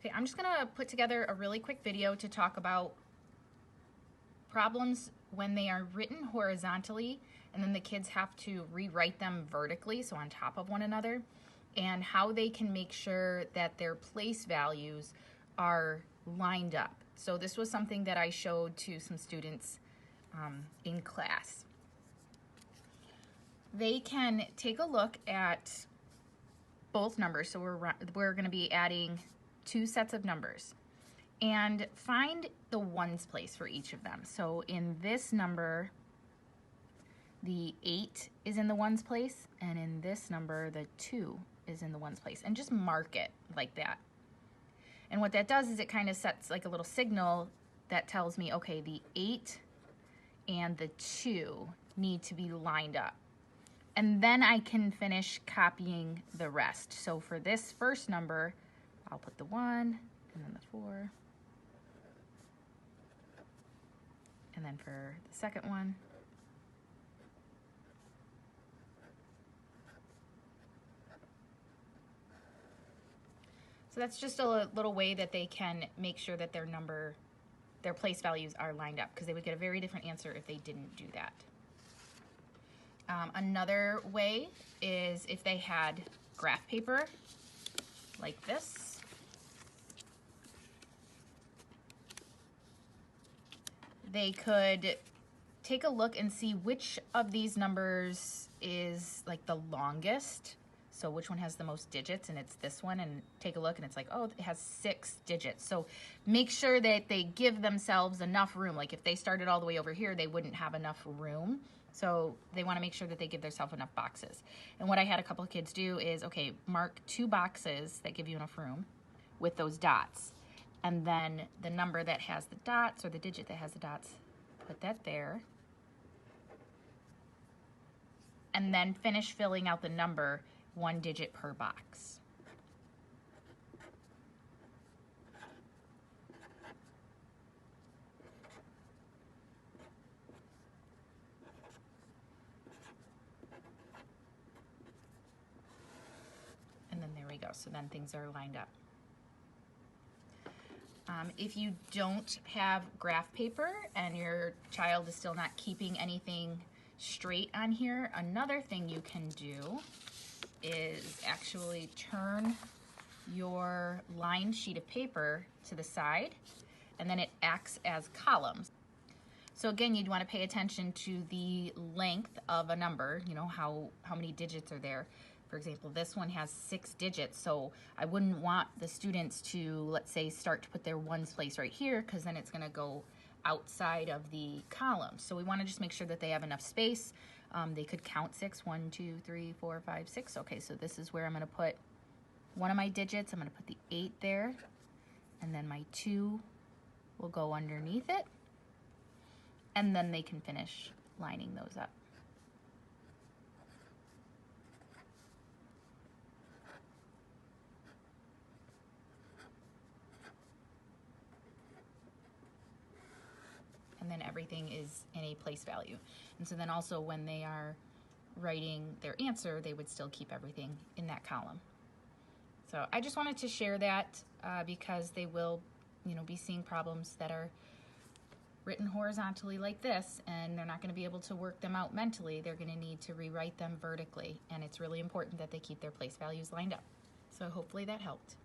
Okay, I'm just gonna put together a really quick video to talk about problems when they are written horizontally and then the kids have to rewrite them vertically, so on top of one another, and how they can make sure that their place values are lined up. So this was something that I showed to some students in class. They can take a look at both numbers, so we're going to be adding two sets of numbers, and find the ones place for each of them. So in this number, the 8 is in the ones place, and in this number, the 2 is in the ones place, and just mark it like that. And what that does is it kind of sets like a little signal that tells me, okay, the 8 and the 2 need to be lined up. And then I can finish copying the rest. So for this first number, I'll put the 1, and then the 4, and then for the second one, so that's just a little way that they can make sure that their place values are lined up, because they would get a very different answer if they didn't do that. Another way is if they had graph paper like this. They could take a look and see which of these numbers is like the longest. So which one has the most digits, and it's this one, and take a look and it's like, oh, it has 6 digits. So make sure that they give themselves enough room. Like if they started all the way over here, they wouldn't have enough room. So they want to make sure that they give themselves enough boxes. And what I had a couple of kids do is, okay, mark 2 boxes that give you enough room with those dots. And then the number that has the dots, or the digit that has the dots, put that there. And then finish filling out the number 1 digit per box. And then there we go. So then things are lined up. If you don't have graph paper and your child is still not keeping anything straight on here, another thing you can do is actually turn your lined sheet of paper to the side, and then it acts as columns. So again, you'd want to pay attention to the length of a number, you know, how many digits are there. For example, this one has 6 digits, so I wouldn't want the students to, let's say, start to put their ones place right here, because then it's going to go outside of the column. So we want to just make sure that they have enough space. They could count 6, 1, 2, 3, 4, 5, 6. Okay, so this is where I'm going to put one of my digits. I'm going to put the 8 there, and then my 2 will go underneath it, and then they can finish lining those up. And then everything is in a place value. And so then also when they are writing their answer, they would still keep everything in that column. So I just wanted to share that because they will, be seeing problems that are written horizontally like this, and they're not going to be able to work them out mentally. They're going to need to rewrite them vertically, and it's really important that they keep their place values lined up. So hopefully that helped.